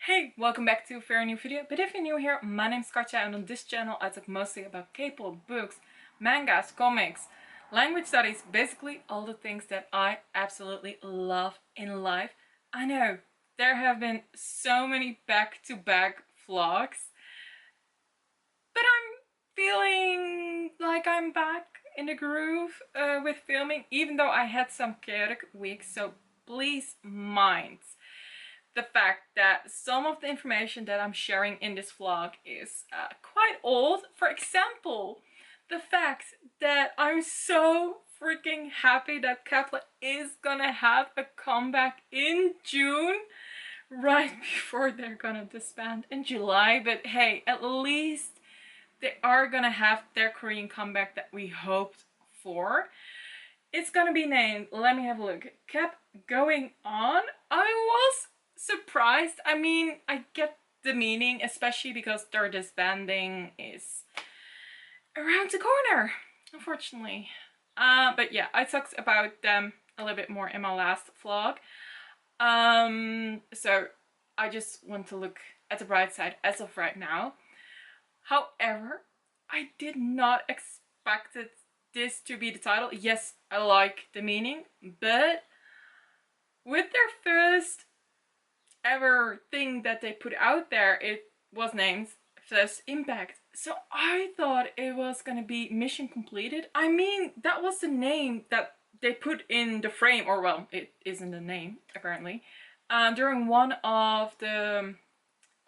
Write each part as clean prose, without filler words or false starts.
Hey, welcome back to a very new video. But if you're new here, my name's Katja and on this channel I talk mostly about K-pop, books, mangas, comics, language studies, basically all the things that I absolutely love in life. I know, there have been so many back-to-back vlogs, but I'm feeling like I'm back in the groove with filming, even though I had some chaotic weeks, so please mind the fact that some of the information that I'm sharing in this vlog is quite old. For example, the fact that I'm so freaking happy that Katja is gonna have a comeback in June, right before they're gonna disband in July. But hey, at least they are gonna have their Korean comeback that we hoped for. It's gonna be named, let me have a look, Kept Going On. I was surprised. I mean, I get the meaning, especially because their disbanding is around the corner, unfortunately. But yeah, I talked about them a little bit more in my last vlog. So I just want to look at the bright side as of right now. However, I did not expect this to be the title. Yes, I like the meaning, but with their first ever thing that they put out there, it was named First Impact. So I thought it was gonna be mission completed. I mean, that was the name that they put in the frame, or well, it isn't the name apparently, during one of the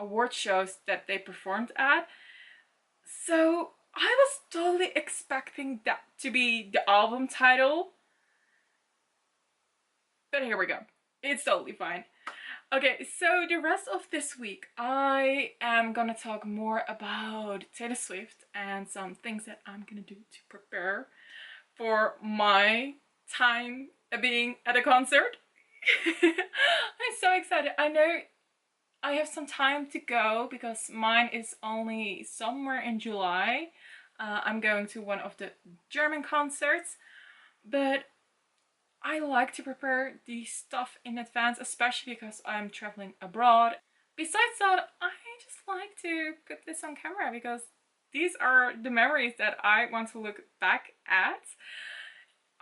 award shows that they performed at. So I was totally expecting that to be the album title. But here we go. It's totally fine. Okay, so the rest of this week I am gonna talk more about Taylor Swift and some things that I'm gonna do to prepare for my time being at a concert. I'm so excited. I know I have some time to go because mine is only somewhere in July. I'm going to one of the German concerts, but I like to prepare the stuff in advance, especially because I'm traveling abroad. Besides that, I just like to put this on camera because these are the memories that I want to look back at.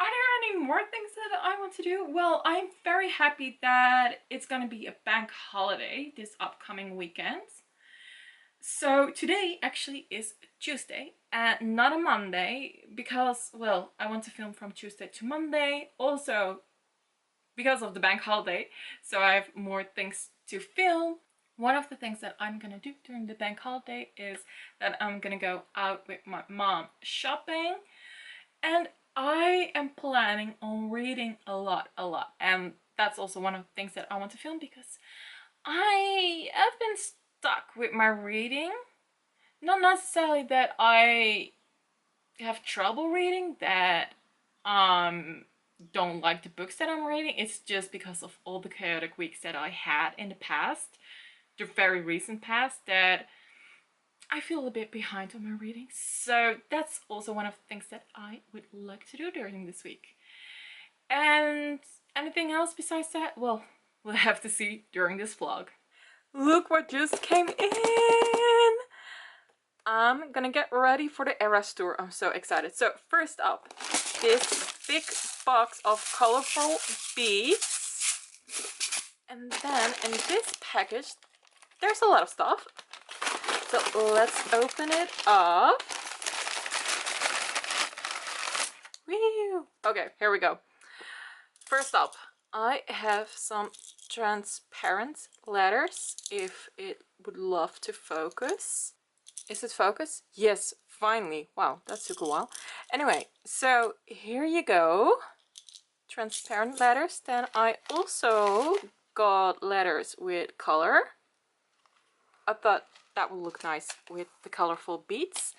Are there any more things that I want to do? Well, I'm very happy that it's gonna be a bank holiday this upcoming weekend. So today actually is Tuesday and not a Monday because, well, I want to film from Tuesday to Monday. Also because of the bank holiday, so I have more things to film. One of the things that I'm gonna do during the bank holiday is that I'm gonna go out with my mom shopping, and I am planning on reading a lot. And that's also one of the things that I want to film because I have been stuck with my reading. Not necessarily that I have trouble reading, that don't like the books that I'm reading. It's just because of all the chaotic weeks that I had in the past, the very recent past, that I feel a bit behind on my reading. So that's also one of the things that I would like to do during this week. And anything else besides that? Well, we'll have to see during this vlog. Look what just came in! I'm gonna get ready for the Eras tour. I'm so excited. So first up, this big box of colorful beads. And then in this package, there's a lot of stuff. So let's open it up. Woo! Okay, here we go. First up, I have some transparent letters, if it would love to focus. Is it focused? Yes, finally. Wow, that took a while. Anyway, so here you go. Transparent letters. Then I also got letters with color. I thought that would look nice with the colorful beads.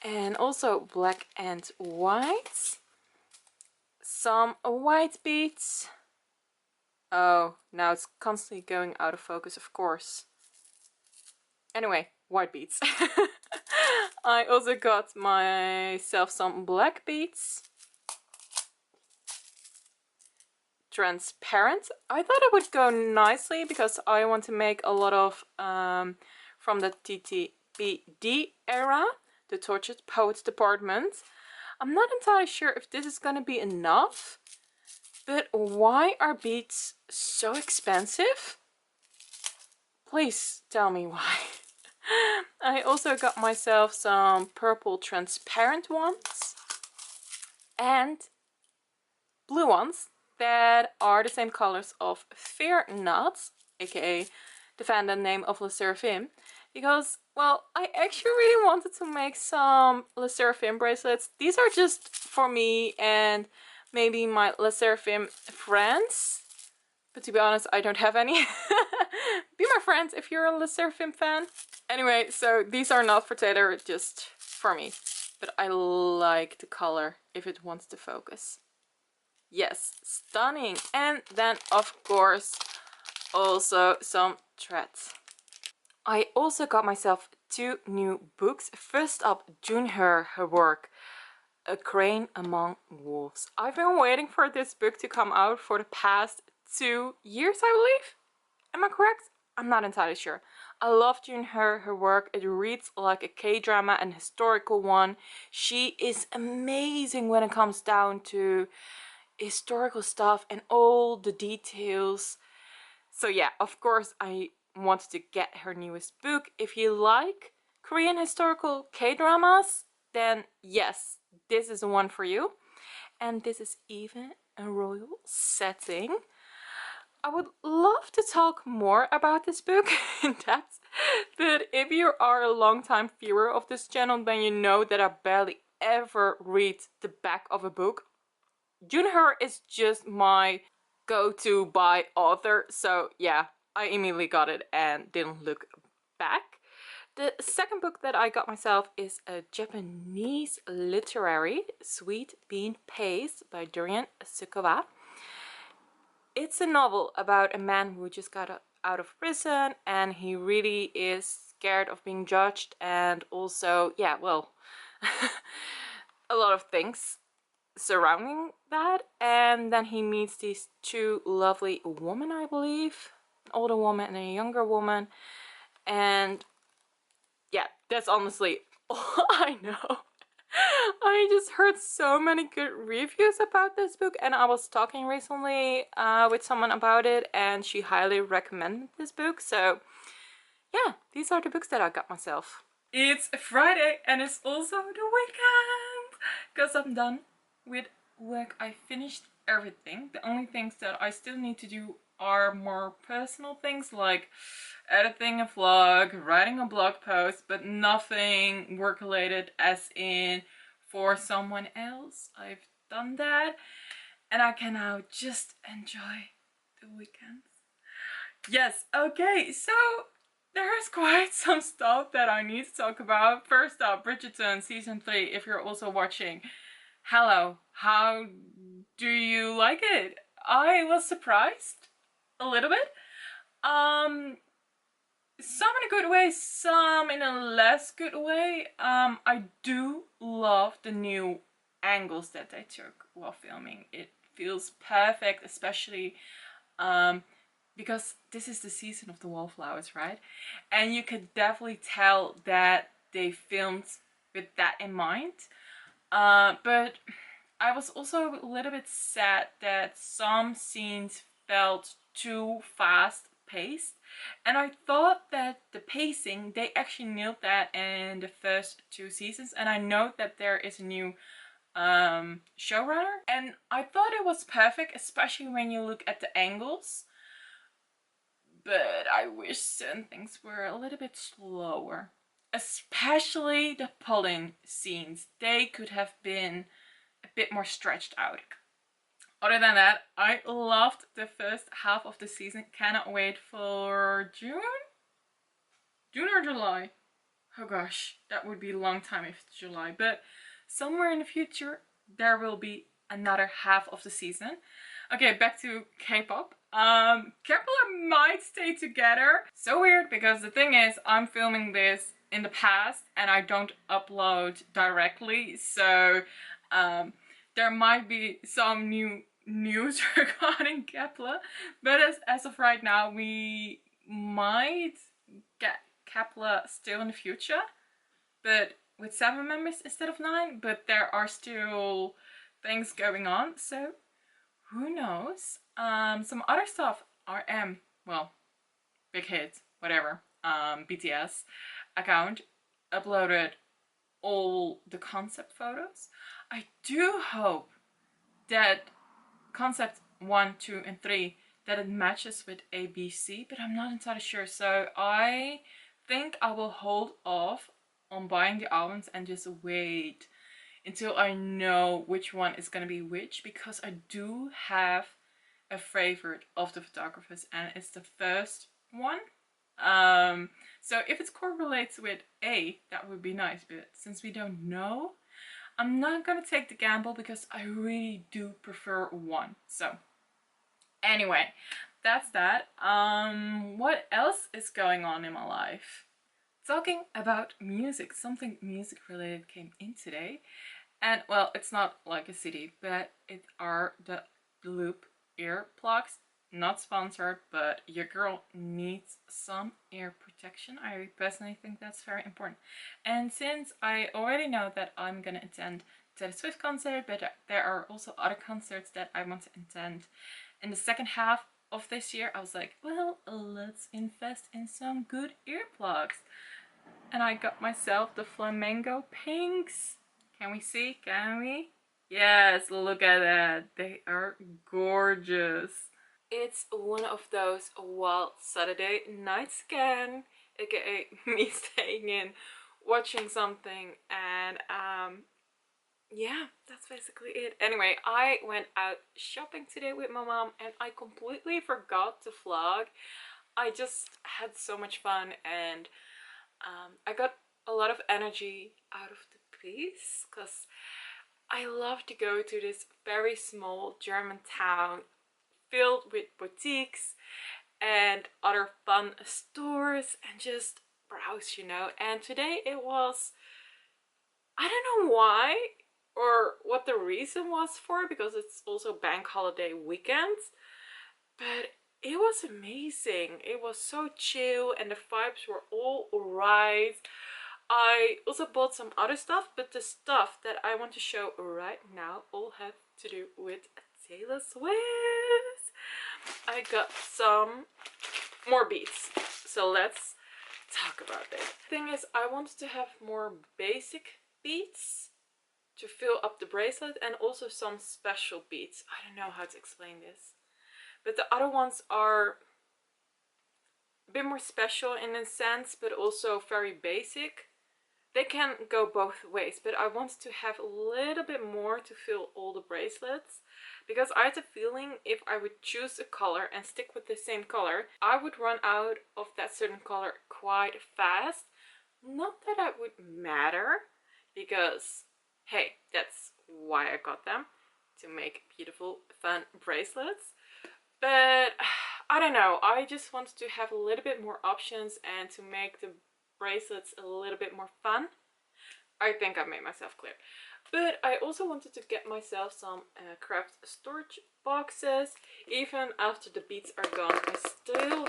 And also black and white. Some white beads. Oh, now it's constantly going out of focus, of course. Anyway, white beads. I also got myself some black beads. transparent. I thought it would go nicely because I want to make a lot of from the TTBD era, the Tortured Poets Department. I'm not entirely sure if this is gonna be enough, but why are beads so expensive? Please tell me why. I also got myself some purple transparent ones and blue ones that are the same colors of Fear Not, aka the fandom name of Le Seraphim, because, well, I actually really wanted to make some Le Seraphim bracelets. These are just for me and maybe my Le Seraphim friends, but to be honest, I don't have any. Be my friends if you're a Le Seraphim fan. Anyway, so these are not for Taylor, just for me. But I like the color if it wants to focus. Yes, stunning. And then, of course, also some threads. I also got myself 2 new books. First up, Junher, her work, A Crane Among Wolves. I've been waiting for this book to come out for the past 2 years, I believe. Am I correct? I'm not entirely sure. I love Junher, her work. It reads like a K-drama, an historical one. She is amazing when it comes down to historical stuff and all the details. So yeah, of course I wanted to get her newest book. If you like Korean historical K-dramas, then yes, this is the one for you. And this is even a royal setting. I would love to talk more about this book in depth, but if you are a long-time viewer of this channel, then you know that I barely ever read the back of a book. Junher is just my go-to by author, so yeah, I immediately got it and didn't look back. The second book that I got myself is a Japanese literary, Sweet Bean Paste by Durian Sukawa. It's a novel about a man who just got out of prison and he really is scared of being judged and also, yeah, well, a lot of things surrounding that. And then he meets these 2 lovely women, I believe, an older woman and a younger woman, and yeah, that's honestly all I know. I just heard so many good reviews about this book, and I was talking recently with someone about it and she highly recommended this book. So yeah, these are the books that I got myself. It's Friday and it's also the weekend because I'm done with work. I finished everything. The only things that I still need to do are more personal things like editing a vlog, writing a blog post, but nothing work related as in for someone else. I've done that and I can now just enjoy the weekends. Yes, okay, so there's quite some stuff that I need to talk about. First up, Bridgerton season 3, if you're also watching. Hello, how do you like it? I was surprised a little bit. Some in a good way, some in a less good way. I do love the new angles that they took while filming. It feels perfect, especially because this is the season of the wallflowers, right? And you could definitely tell that they filmed with that in mind. But I was also a little bit sad that some scenes felt too fast paced, and I thought that the pacing, they actually nailed that in the first 2 seasons, and I know that there is a new showrunner, and I thought it was perfect, especially when you look at the angles. But I wish certain things were a little bit slower, especially the pulling scenes. They could have been a bit more stretched out. Other than that, I loved the first half of the season. Cannot wait for June? June or July? Oh gosh, that would be a long time if it's July. But somewhere in the future, there will be another half of the season. Okay, back to K-pop. Kepler might stay together. So weird, because the thing is, I'm filming this in the past and I don't upload directly. So there might be some new news regarding Kepler, but as of right now, we might get Kepler still in the future, but with 7 members instead of 9, but there are still things going on, so who knows. Some other stuff, RM, well, Big Hit, whatever, BTS account uploaded all the concept photos. I do hope that concept 1, 2 and 3 that it matches with ABC, but I'm not entirely sure, so I think I will hold off on buying the albums and just wait until I know which one is gonna be which, because I do have a favorite of the photographers and it's the first one. So if it correlates with A, that would be nice, but since we don't know, I'm not gonna take the gamble because I really do prefer 1. So anyway, that's that. What else is going on in my life? Talking about music, something music related came in today. And well, it's not like a CD, but it are the Loop earplugs. Not sponsored, but your girl needs some ear protection. I personally think that's very important. And since I already know that I'm gonna attend Taylor Swift concert, but there are also other concerts that I want to attend in the second half of this year, I was like, well, let's invest in some good earplugs. And I got myself the Flamingo Pinks. Can we see? Can we? Yes, look at that. They are gorgeous. It's one of those wild Saturday nights again, aka me staying in, watching something, and yeah, that's basically it. Anyway, I went out shopping today with my mom and I completely forgot to vlog. I just had so much fun and I got a lot of energy out of the piece because I love to go to this very small German town filled with boutiques and other fun stores and just browse, you know. And today it was, I don't know why or what the reason was for, because it's also bank holiday weekends, but it was amazing. It was so chill and the vibes were all right. I also bought some other stuff, but the stuff that I want to show right now all have to do with Taylor Swift. I got some more beads, so let's talk about it. Thing is, I wanted to have more basic beads to fill up the bracelet and also some special beads. I don't know how to explain this, but the other ones are a bit more special in a sense, but also very basic. They can go both ways, but I wanted to have a little bit more to fill all the bracelets, because I had a feeling if I would choose a color and stick with the same color, I would run out of that certain color quite fast. Not that that would matter, because hey, that's why I got them, to make beautiful fun bracelets. But I don't know, I just wanted to have a little bit more options and to make the bracelets a little bit more fun. I think I made myself clear. But I also wanted to get myself some craft storage boxes. Even after the beads are gone, I still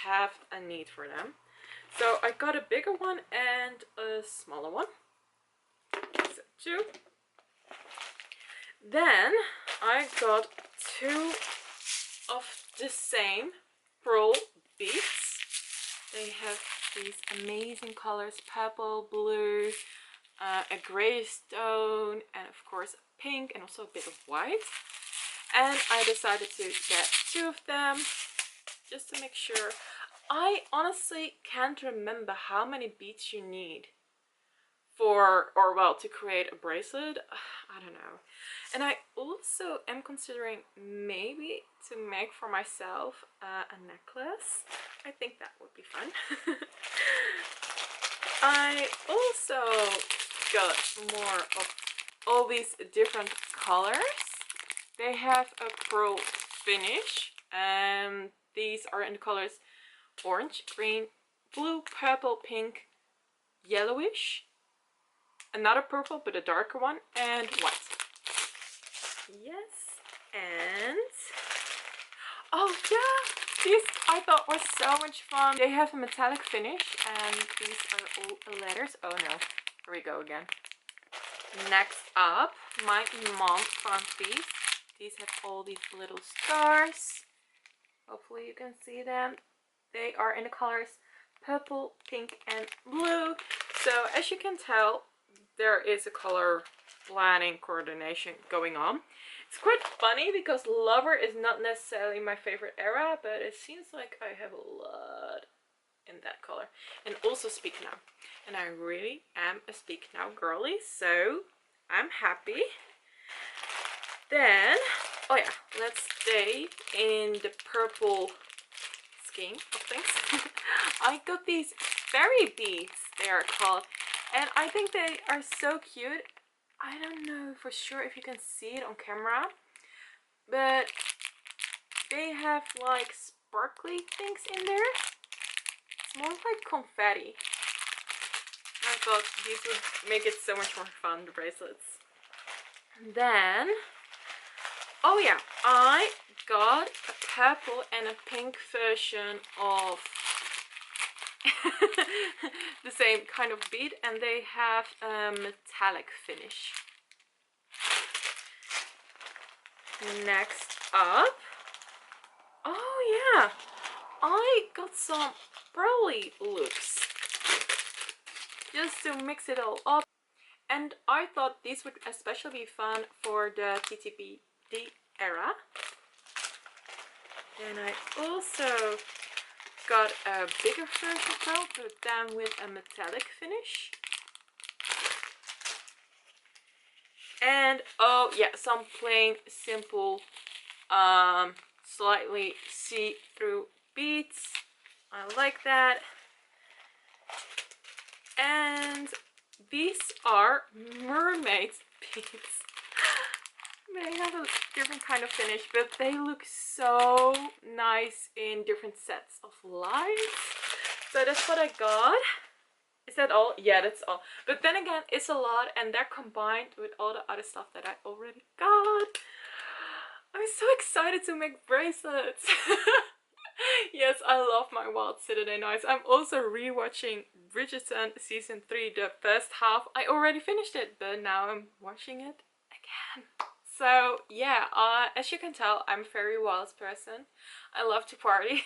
have a need for them. So I got a bigger one and a smaller one. So 2. Then I got 2 of the same pearl beads. They have these amazing colors: purple, blue, a grey stone, and of course pink, and also a bit of white. And I decided to get 2 of them just to make sure. I honestly can't remember how many beads you need for, or well, to create a bracelet. I don't know. And I also am considering maybe to make for myself a necklace. I think that would be fun. I also got more of all these different colors. They have a pearl finish, and these are in the colors orange, green, blue, purple, pink, yellowish, another purple but a darker one, and white. Yes, And oh yeah, these I thought were so much fun. They have a metallic finish and these are all letters. Oh no, here we go again. Next up, my mom found these. These have all these little stars. Hopefully you can see them. They are in the colors purple, pink and blue. So as you can tell, there is a color planning coordination going on. It's quite funny because Lover is not necessarily my favorite era, but it seems like I have a lot in that color. And also Speak Now. And I really am a Speak Now girly, so I'm happy. Then, oh yeah, let's stay in the purple scheme of things. I got these fairy beads, they are called, and I think they are so cute. I don't know for sure if you can see it on camera, but they have like sparkly things in there. It's more like confetti. I thought these would make it so much more fun, the bracelets. And then, oh yeah, I got a purple and a pink version of the same kind of bead, and they have a metallic finish. Next up, oh yeah, I got some pearly looks just to mix it all up, and I thought these would especially be fun for the TTPD era. Then I also got a bigger version pearl, but then with a metallic finish. And oh yeah, some plain simple slightly see-through beads. I like that. And these are mermaid beads. They have a different kind of finish, but they look so nice in different sets of lights. So that's what I got. Is that all? Yeah, that's all. But then again, it's a lot, and they're combined with all the other stuff that I already got. I'm so excited to make bracelets. Yes, I love my Wild Saturday Nights. I'm also rewatching Bridgerton season 3, the first half. I already finished it, but now I'm watching it again. So yeah, as you can tell, I'm a very wild person. I love to party.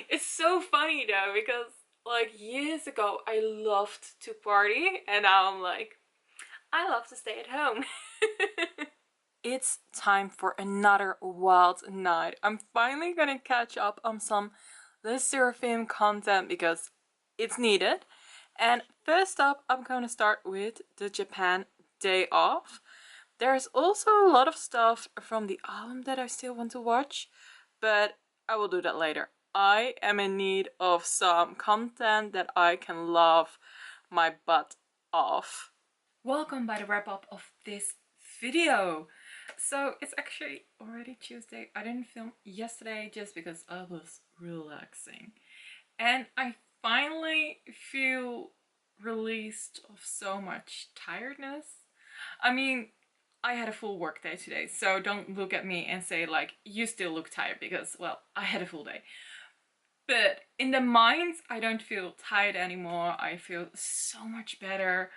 It's so funny though, because like years ago I loved to party, and now I'm like, I love to stay at home. It's time for another wild night. I'm finally gonna catch up on some the Seraphim content because it's needed. And first up, I'm gonna start with the Japan Day Off. There's also a lot of stuff from the album that I still want to watch, but I will do that later. I am in need of some content that I can love my butt off. Welcome by the wrap up of this video. So it's actually already Tuesday. I didn't film yesterday just because I was relaxing. And I finally feel released of so much tiredness. I mean, I had a full work day today, so don't look at me and say like, you still look tired, because, well, I had a full day. But in the mind, I don't feel tired anymore. I feel so much better.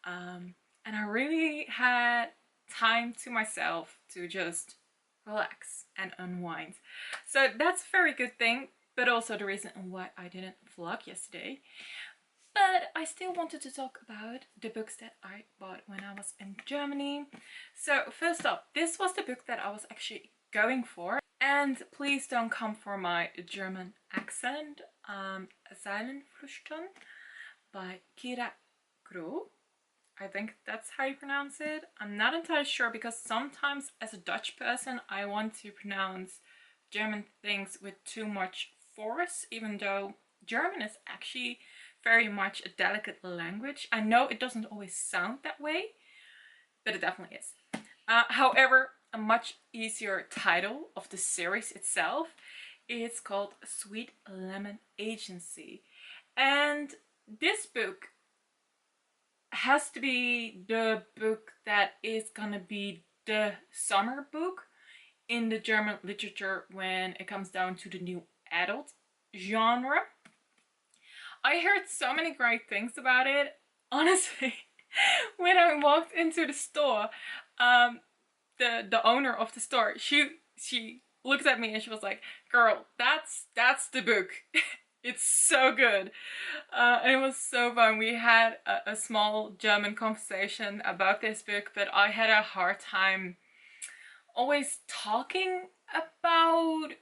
And I really had time to myself to just relax and unwind. So that's a very good thing, but also the reason why I didn't vlog yesterday. But I still wanted to talk about the books that I bought when I was in Germany. So first up, this was the book that I was actually going for. And please don't come for my German accent. Seelenflüstern by Kira Groh. I think that's how you pronounce it. I'm not entirely sure, because sometimes as a Dutch person I want to pronounce German things with too much force, even though German is actually very much a delicate language. I know it doesn't always sound that way, but it definitely is. However, a much easier title of the series itself, it's called Sweet Lemon Agency. And this book has to be the book that is gonna be the summer book in the German literature when it comes down to the new adult genre. I heard so many great things about it. Honestly, when I walked into the store, the owner of the store, she looked at me and she was like, "Girl, that's the book." It's so good. And it was so fun. We had a small German conversation about this book, but I had a hard time always talking about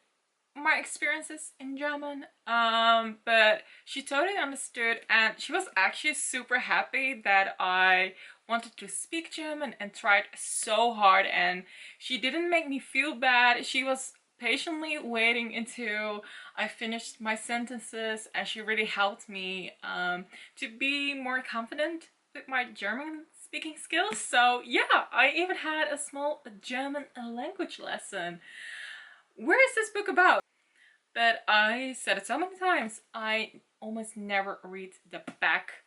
my experiences in German. But she totally understood, and she was actually super happy that I wanted to speak German and tried so hard, and she didn't make me feel bad. She was patiently waiting until I finished my sentences, and she really helped me to be more confident with my German speaking skills. So yeah, I even had a small German language lesson. Where is this book about? But I said it so many times, I almost never read the back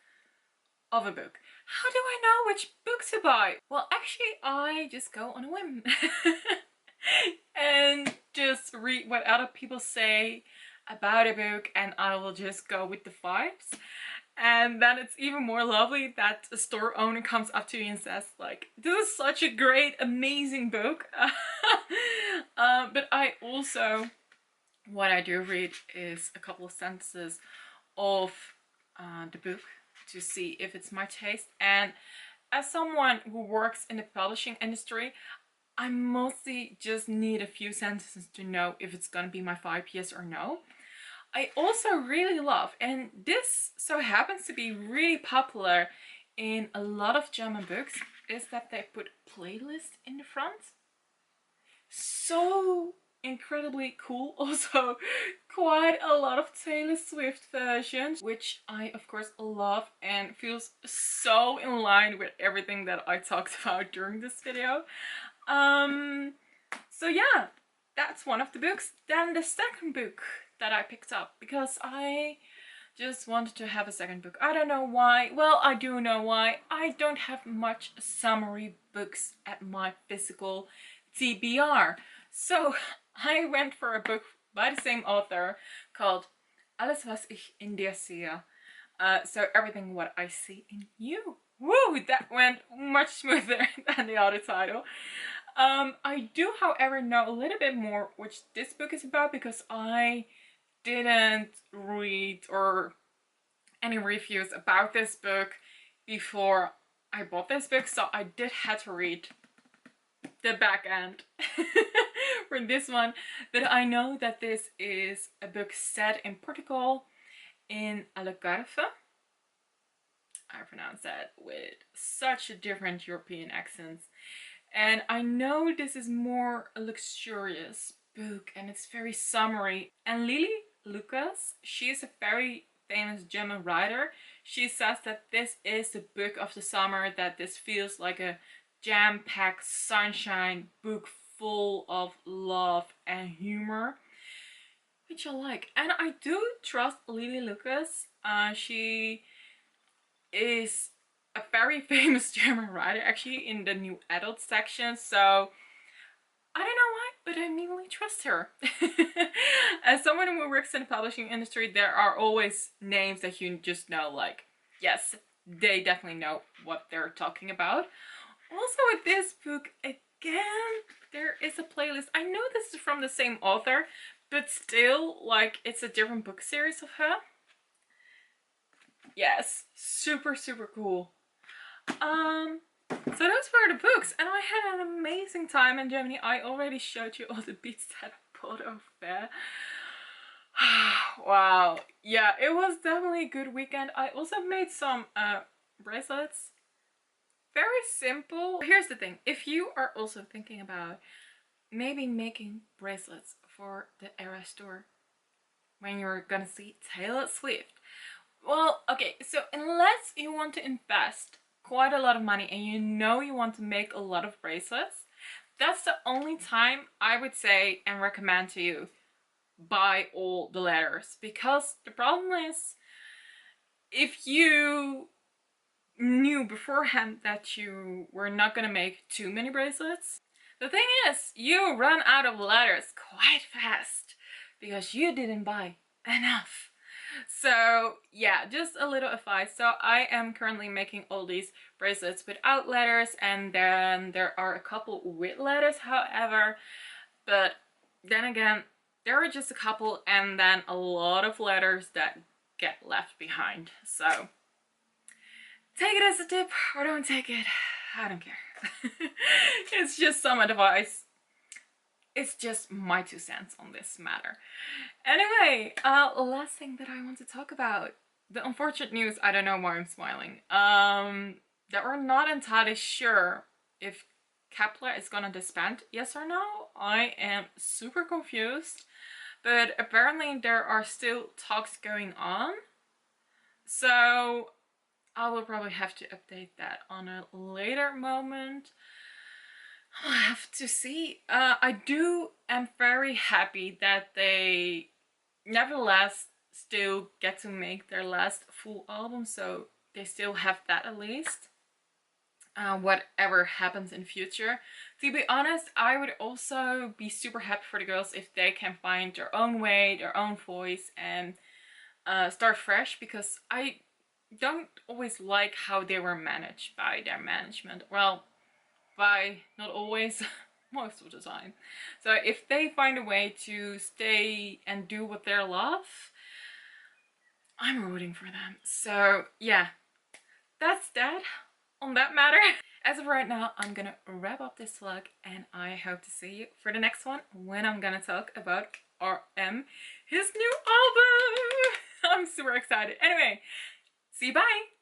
of a book. How do I know which book to buy? Well, actually, I just go on a whim and just read what other people say about a book, and I will just go with the vibes. And then it's even more lovely that a store owner comes up to you and says like, "This is such a great, amazing book." But I also, what I do read is a couple of sentences of the book to see if it's my taste. And as someone who works in the publishing industry, I mostly just need a few sentences to know if it's gonna be my vibe, yes or no. I also really love, and this so happens to be really popular in a lot of German books, is that they put playlist in the front. So incredibly cool. Also quite a lot of Taylor Swift versions, which I of course love and feels so in line with everything that I talked about during this video. So yeah, that's one of the books. Then the second book that I picked up, because I just wanted to have a second book. I don't know why. Well, I do know why. I don't have much summary books at my physical TBR. So I went for a book by the same author called Alles was ich in dir sehe. So everything what I see in you. Woo! That went much smoother than the other title. I do, however, know a little bit more which this book is about, because I didn't read or any reviews about this book before I bought this book, so I did have to read the back end for this one. But I know that this is a book set in Portugal, in Algarve. I pronounce that with such a different European accent. And I know this is more a luxurious book, and it's very summery. And Lily Lucas, she is a very famous German writer. She says that this is the book of the summer, that this feels like a jam-packed sunshine book full of love and humor, which I like. And I do trust Lily Lucas. She is a very famous German writer, actually, in the new adult section, so I don't know why, but I immediately trust her. As someone who works in the publishing industry, there are always names that you just know, like, yes, they definitely know what they're talking about. Also with this book, again, there is a playlist. I know this is from the same author, but still, like, it's a different book series of her. Yes, super, super cool. So those were the books, and I had an amazing time in Germany. I already showed you all the beats that I bought over there. Wow, yeah, it was definitely a good weekend. I also made some bracelets. Very simple. Here's the thing, if you are also thinking about maybe making bracelets for the Era store when you're gonna see Taylor Swift, well, okay, so unless you want to invest quite a lot of money and you know you want to make a lot of bracelets, that's the only time I would say and recommend to you buy all the letters. Because the problem is, if you knew beforehand that you were not gonna make too many bracelets, The thing is, you run out of letters quite fast because you didn't buy enough. So yeah, just a little advice. So I am currently making all these bracelets without letters, and then there are a couple with letters, however, but then again, there are just a couple and then a lot of letters that get left behind. So take it as a tip or don't take it. I don't care. It's just some advice. It's just my 2 cents on this matter. Anyway, last thing that I want to talk about. The unfortunate news, I don't know why I'm smiling. That we're not entirely sure if Kepler is gonna disband, yes or no. I am super confused. But apparently there are still talks going on. So I will probably have to update that on a later moment. I'll have to see. I am very happy that they nevertheless still get to make their last full album, so they still have that at least. Whatever happens in future. To be honest, I would also be super happy for the girls if they can find their own way, their own voice, and start fresh, because I don't always like how they were managed by their management. Well, by not always, most of the time. So if they find a way to stay and do what they love, I'm rooting for them. So yeah, that's that on that matter. As of right now, I'm gonna wrap up this vlog, and I hope to see you for the next one when I'm gonna talk about RM, his new album. I'm super excited. Anyway, see you, bye!